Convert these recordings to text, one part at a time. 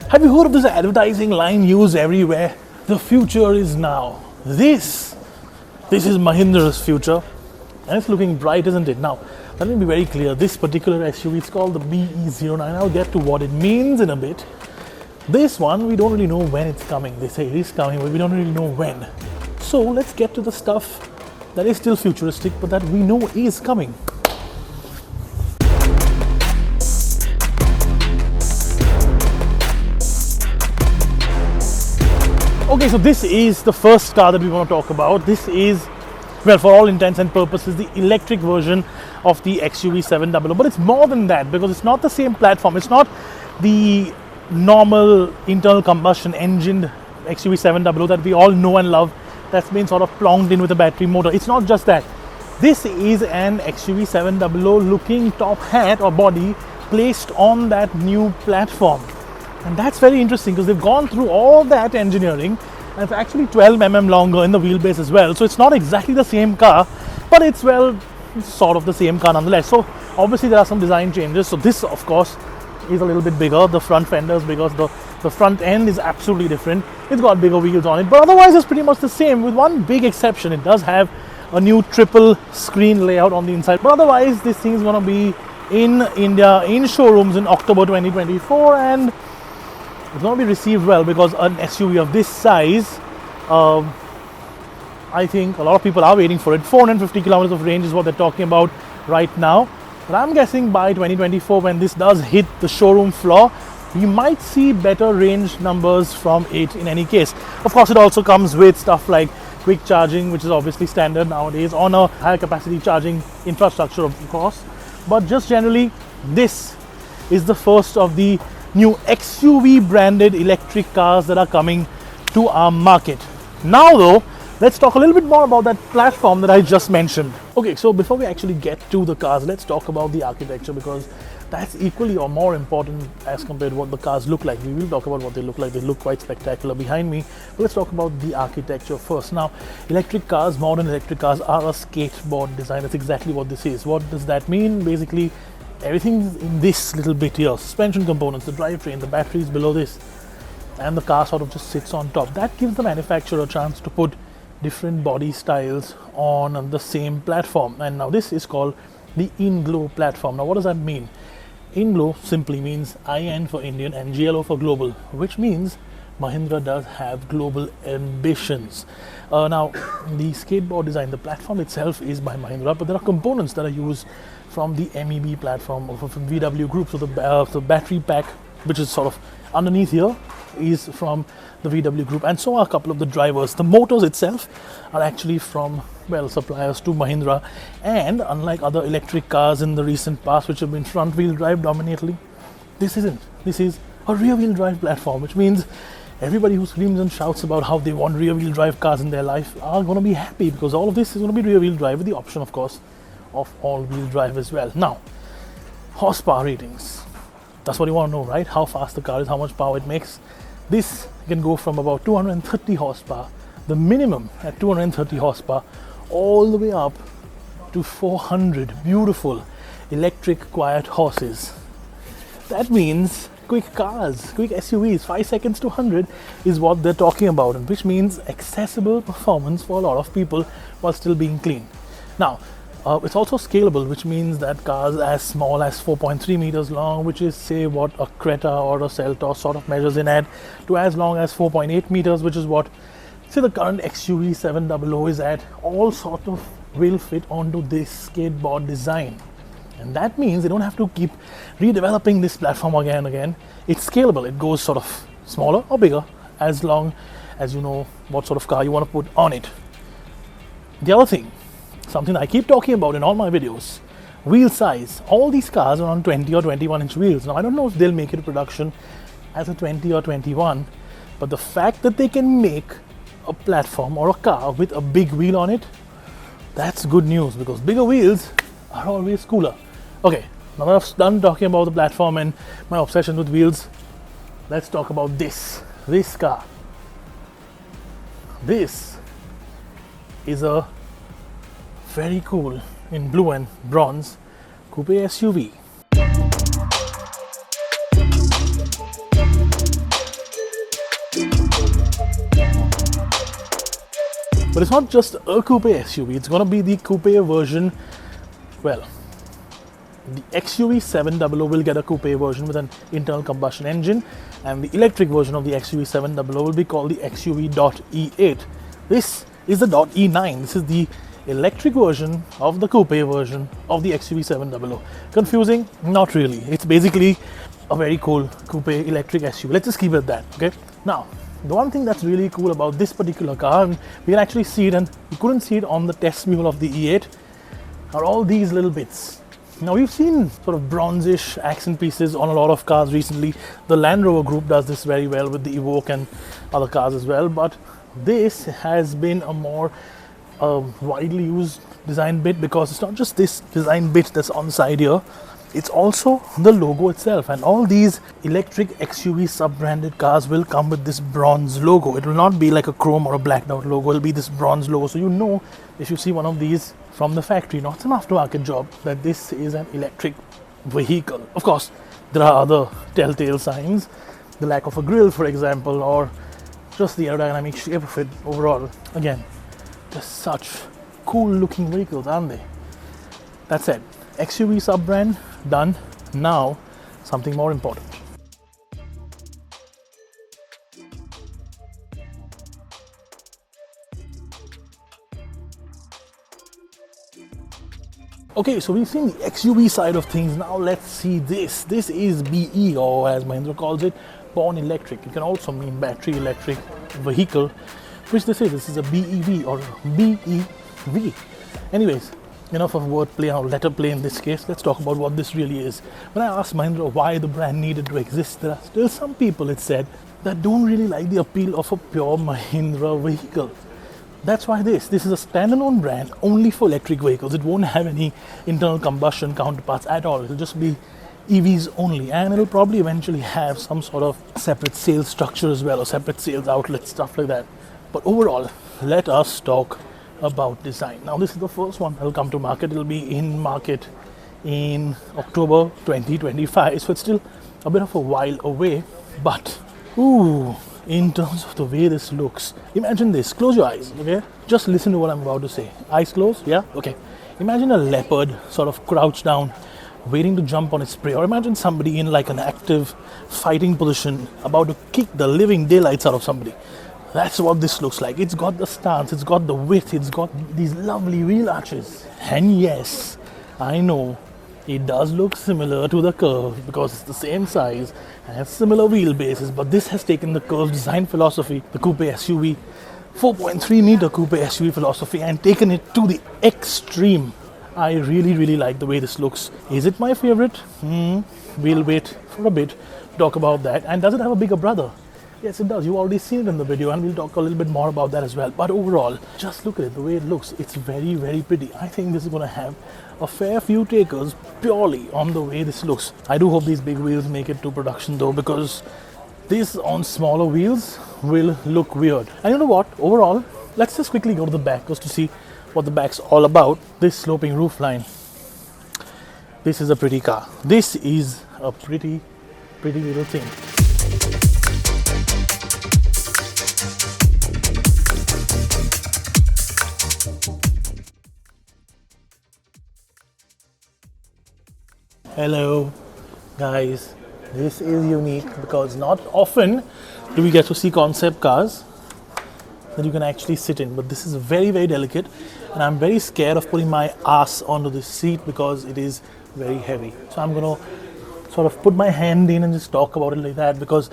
Have you heard of this advertising line used everywhere? The future is now. This is Mahindra's future, and it's looking bright, isn't it? Now, let me be very clear. This particular SUV is called the BE09. I'll get to what it means in a bit. This one, we don't really know when it's coming. They say it is coming, but we don't really know when. So let's get to the stuff that is still futuristic, but that we know is coming. Okay, so this is the first car that we want to talk about. This is, well, for all intents and purposes, the electric version of the XUV700. But it's more than that, because it's not the same platform. It's not the normal internal combustion engine XUV700 that we all know and love, that's been sort of plonked in with a battery motor. It's not just that. This is an XUV700 looking top hat or body placed on that new platform. And that's very interesting because they've gone through all that engineering, and it's actually 12 mm longer in the wheelbase as well. So it's not exactly the same car, but it's, well, sort of the same car nonetheless. So obviously there are some design changes. So this, of course, is a little bit bigger. The front fender is bigger. The front end is absolutely different. It's got bigger wheels on it, but otherwise it's pretty much the same, with one big exception. It does have a new triple screen layout on the inside, but otherwise this thing is going to be in India in showrooms in October 2024, and it's going to be received well, because an SUV of this size, I think a lot of people are waiting for it. 450 kilometers of range is what they're talking about right now. But I'm guessing by 2024, when this does hit the showroom floor, we might see better range numbers from it in any case. Of course, it also comes with stuff like quick charging, which is obviously standard nowadays on a higher capacity charging infrastructure, of course. But just generally, this is the first of the new XUV branded electric cars that are coming to our market. Now though, let's talk a little bit more about that platform that I just mentioned. Okay, so before we actually get to the cars, let's talk about the architecture, because that's equally or more important as compared to what the cars look like. We will talk about what they look like. They look quite spectacular behind me. But let's talk about the architecture first. Now, electric cars, modern electric cars, are a skateboard design. That's exactly what this is. What does that mean? Basically, everything's in this little bit here. Suspension components, the drivetrain, the batteries below this, and the car sort of just sits on top. That gives the manufacturer a chance to put different body styles on the same platform. And now this is called the INGLO platform. Now what does that mean? INGLO simply means IN for Indian and GLO for global, which means Mahindra does have global ambitions. Now, the skateboard design, the platform itself is by Mahindra, but there are components that are used from the MEB platform or from VW Group. So the battery pack, which is sort of underneath here, is from the VW Group, and so are a couple of the drivers. The motors itself are actually from, well, suppliers to Mahindra, and unlike other electric cars in the recent past which have been front wheel drive dominantly, this isn't. This is a rear wheel drive platform, which means everybody who screams and shouts about how they want rear wheel drive cars in their life are going to be happy, because all of this is going to be rear wheel drive with the option, of course, of all wheel drive as well. Now, horsepower ratings. That's what you want to know, right? How fast the car is, how much power it makes. This can go from about 230 horsepower, the minimum at 230 horsepower, all the way up to 400 beautiful electric quiet horses. That means quick cars, quick SUVs, 5 seconds to 100 is what they're talking about, and which means accessible performance for a lot of people while still being clean. Now, it's also scalable, which means that cars as small as 4.3 meters long, which is, say, what a Creta or a Seltos sort of measures in at, to as long as 4.8 meters, which is what, say, the current XUV 700 is at, all sort of will fit onto this skateboard design. And that means they don't have to keep redeveloping this platform again and again. It's scalable. It goes sort of smaller or bigger as long as you know what sort of car you want to put on it. The other thing, something I keep talking about in all my videos, wheel size. All these cars are on 20 or 21 inch wheels. Now, I don't know if they'll make it to production as a 20 or 21, but the fact that they can make a platform or a car with a big wheel on it, that's good news, because bigger wheels are always cooler. Okay, now that I've done talking about the platform and my obsession with wheels, let's talk about this car. This is a very cool, in blue and bronze, coupe SUV. But it's not just a coupe SUV, it's going to be the coupe version. Well, the XUV 700 will get a coupe version with an internal combustion engine, and the electric version of the XUV 700 will be called the XUV.E8. This is the .E9. This is the electric version of the coupe version of the XUV 700. Confusing? Not really. It's basically a very cool coupe electric SUV. Let's just keep it at that, okay? Now, the one thing that's really cool about this particular car, and we can actually see it, and you couldn't see it on the test mule of the E8, are all these little bits. Now, we've seen sort of bronzish accent pieces on a lot of cars recently. The Land Rover group does this very well with the Evoque and other cars as well, but this has been a more widely used design bit, because it's not just this design bit that's on the side here, it's also the logo itself. And all these electric XUV sub-branded cars will come with this bronze logo. It will not be like a chrome or a blacked out logo, it will be this bronze logo. So you know, if you see one of these from the factory, not some aftermarket job, that this is an electric vehicle. Of course, there are other telltale signs, the lack of a grille, for example, or just the aerodynamic shape of it overall. Again, just such cool looking vehicles, aren't they? That said, XUV sub-brand done. Now, something more important. Okay, so we've seen the XUV side of things. Now let's see this. This is BE, or as Mahindra calls it, Born Electric. It can also mean battery electric vehicle, which they say this is a BEV or BEV. Anyways, enough of wordplay or letter play in this case. Let's talk about what this really is. When I asked Mahindra why the brand needed to exist, there are still some people, it said, that don't really like the appeal of a pure Mahindra vehicle. That's why this is a standalone brand only for electric vehicles. It won't have any internal combustion counterparts at all. It'll just be EVs only, and it'll probably eventually have some sort of separate sales structure as well, or separate sales outlets, stuff like that. But overall, let us talk about design. Now, this is the first one that will come to market. It'll be in market in October 2025, so it's still a bit of a while away. But in terms of the way this looks, imagine this. Close your eyes, okay? Just listen to what I'm about to say. Eyes closed, yeah? Okay. Imagine a leopard sort of crouched down, waiting to jump on its prey. Or imagine somebody in like an active fighting position, about to kick the living daylights out of somebody. That's what this looks like. It's got the stance, it's got the width, it's got these lovely wheel arches. And yes, I know, it does look similar to the Curve because it's the same size and has similar wheelbases, but this has taken the Curve design philosophy, the coupe SUV, 4.3 meter coupe SUV philosophy, and taken it to the extreme. I really like the way this looks. Is it my favorite? We'll wait for a bit to talk about that. And does it have a bigger brother? Yes, it does. You've already seen it in the video, and we'll talk a little bit more about that as well. But overall, just look at it, the way it looks. It's very pretty. I think this is going to have a fair few takers purely on the way this looks. I do hope these big wheels make it to production though, because this on smaller wheels will look weird. And you know what? Overall, let's just quickly go to the back just to see what the back's all about. This sloping roofline. This is a pretty car. This is a pretty little thing. Hello guys, this is unique because not often do we get to see concept cars that you can actually sit in, but this is very delicate, and I'm very scared of putting my ass onto this seat because it is very heavy. So I'm gonna sort of put my hand in and just talk about it like that, because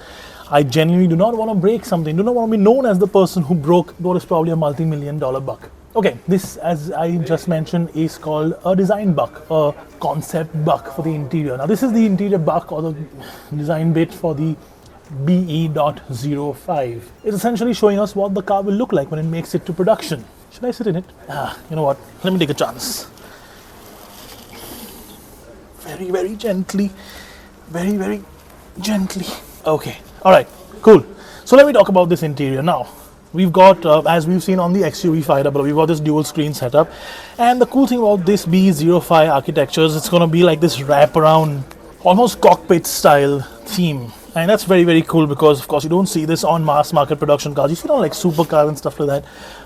I genuinely do not want to break something, do not want to be known as the person who broke what is probably a multi-million-dollar buck. Okay, this, as I just mentioned, is called a design buck, a concept buck for the interior. Now, this is the interior buck, or the design bit for the BE.05. It's essentially showing us what the car will look like when it makes it to production. Should I sit in it? You know what? Let me take a chance. Very gently. Very gently. Okay, alright, cool. So let me talk about this interior now. We've got, as we've seen on the XUV 500, we've got this dual screen setup. And the cool thing about this BE.05 architecture is it's going to be like this wraparound, almost cockpit style theme. And that's very, very cool because, of course, you don't see this on mass market production cars. You see it on like supercars and stuff like that.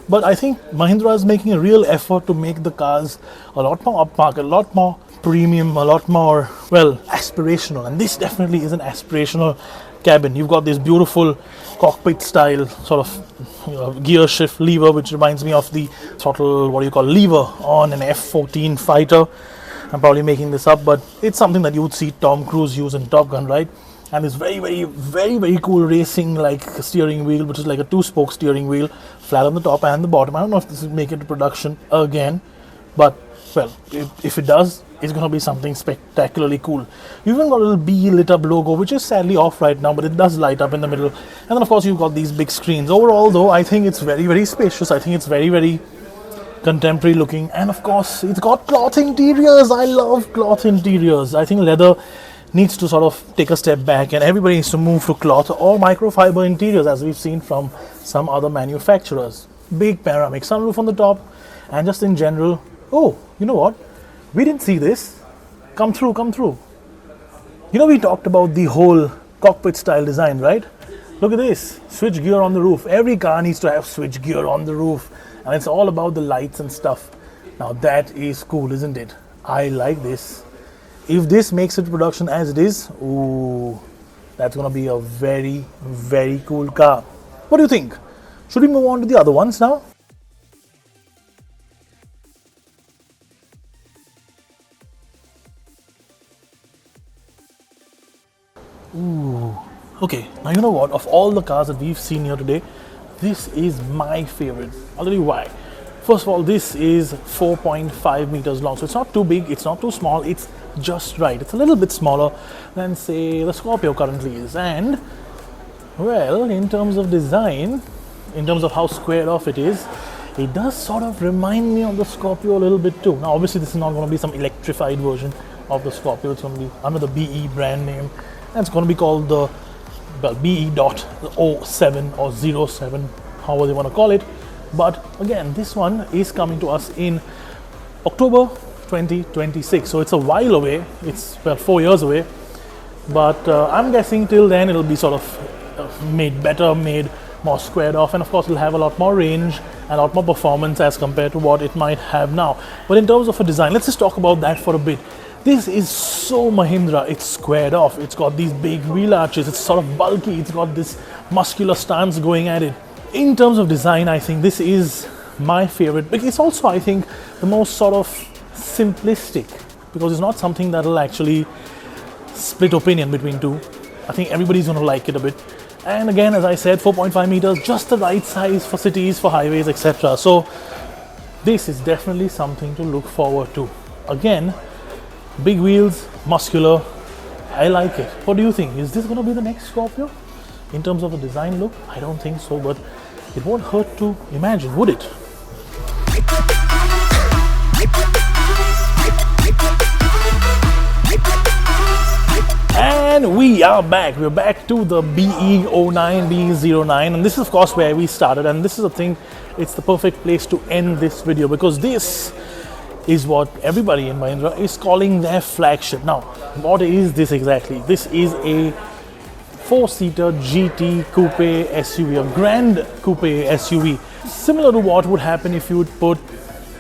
But I think Mahindra is making a real effort to make the cars a lot more upmarket, a lot more premium, a lot more, well, aspirational. And this definitely is an aspirational cabin. You've got this beautiful cockpit style sort of gear shift lever, which reminds me of the throttle, what do you call, lever on an F-14 fighter. I'm probably making this up, but it's something that you would see Tom Cruise use in Top Gun, right? And this very, very, very, very cool racing like steering wheel, which is like a 2-spoke steering wheel, flat on the top and the bottom. I don't know if this will make it to production again, but well, if it does, it's going to be something spectacularly cool. You even got a little BE lit up logo, which is sadly off right now, but it does light up in the middle. And then of course you've got these big screens. Overall though, I think it's very, very spacious. I think it's very, very contemporary looking, and of course it's got cloth interiors. I love cloth interiors. I think leather needs to sort of take a step back, and everybody needs to move to cloth or microfiber interiors, as we've seen from some other manufacturers. Big panoramic sunroof on the top, and just in general, oh, you know what, we didn't see this. Come through. You know, we talked about the whole cockpit style design, right? Look at this, switch gear on the roof. Every car needs to have switch gear on the roof, and it's all about the lights and stuff. Now that is cool, isn't it? I like this. If this makes it to production as it is, ooh, that's gonna be a very, very cool car. What do you think? Should we move on to the other ones now? Ooh, okay, now you know what? Of all the cars that we've seen here today, this is my favorite. I'll tell you why. First of all, this is 4.5 meters long, so it's not too big, it's not too small, it's just right. It's a little bit smaller than, say, the Scorpio currently is. And, well, in terms of design, in terms of how squared off it is, it does sort of remind me of the Scorpio a little bit too. Now, obviously, this is not going to be some electrified version of the Scorpio. It's going to be under the BE brand name, and it's going to be called the, well, BE.07 or 07, however they want to call it. But again, this one is coming to us in October 2026, so it's a while away. It's, well, 4 years away, but I'm guessing till then it'll be sort of made better, made more squared off, and of course it'll have a lot more range and a lot more performance as compared to what it might have now. But in terms of a design, let's just talk about that for a bit. This is so Mahindra. It's squared off, it's got these big wheel arches, it's sort of bulky, it's got this muscular stance going at it. In terms of design, I think this is my favorite, but it's also, I think, the most sort of simplistic, because it's not something that will actually split opinion between two. I think everybody's going to like it a bit. And again, as I said, 4.5 meters, just the right size for cities, for highways, etc. So this is definitely something to look forward to. Again, big wheels, muscular, I like it. What do you think? Is this going to be the next Scorpio? In terms of the design look, I don't think so, but it won't hurt to imagine, would it? And we are back. We're back to the BE09, BE09, and this is of course where we started, and this is the thing, it's the perfect place to end this video, because this is what everybody in Mahindra is calling their flagship. Now, what is this exactly? This is a 4-seater GT coupe SUV, a grand coupe SUV, similar to what would happen if you would put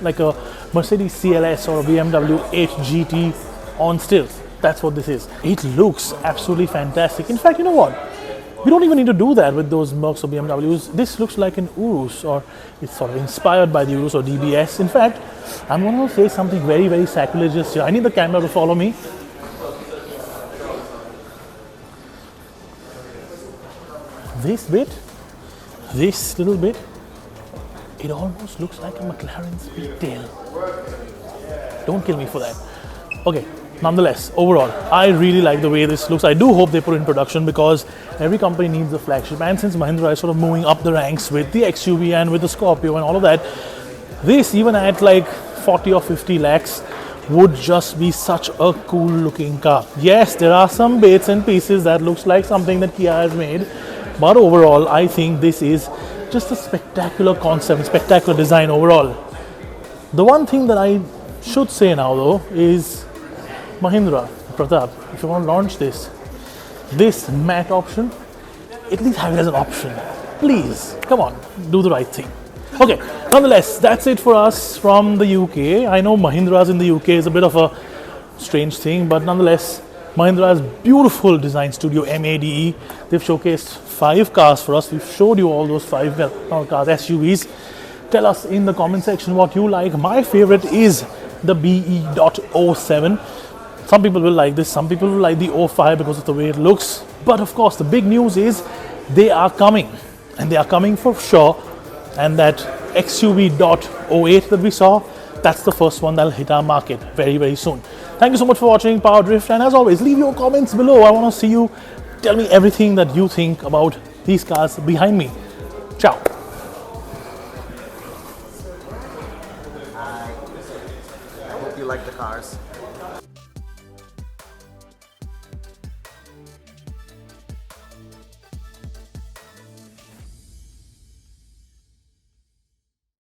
like a Mercedes CLS or a BMW 8 GT on stilts. That's what this is. It looks absolutely fantastic. In fact, you know what? We don't even need to do that with those Mercs or BMWs. This looks like an Urus, or it's sort of inspired by the Urus or DBS. In fact, I'm going to say something very, very sacrilegious here. I need the camera to follow me. This bit, this little bit, it almost looks like a McLaren Speedtail. Don't kill me for that. Okay, nonetheless, overall, I really like the way this looks. I do hope they put it in production, because every company needs a flagship. And since Mahindra is sort of moving up the ranks with the XUV and with the Scorpio and all of that, this, even at like 40 or 50 lakhs, would just be such a cool looking car. Yes, there are some bits and pieces that looks like something that Kia has made, but overall, I think this is just a spectacular concept, spectacular design overall. The one thing that I should say now though is, Mahindra, Pratap, if you want to launch this, this matte option, at least have it as an option. Please, come on, do the right thing. Okay, nonetheless, that's it for us from the UK. I know Mahindra's in the UK is a bit of a strange thing, but nonetheless, Mahindra's beautiful design studio, MADE, they've showcased 5 cars for us. We've showed you all those 5 cars, SUVs. Tell us in the comment section what you like. My favorite is the BE.07. Some people will like this, some people will like the 05 because of the way it looks. But of course, the big news is they are coming, and they are coming for sure. And that XUV.08 that we saw, that's the first one that'll hit our market very, very soon. Thank you so much for watching Power Drift, and as always, leave your comments below. I want to see you. Tell me everything that you think about these cars behind me. Ciao. I hope you like the cars.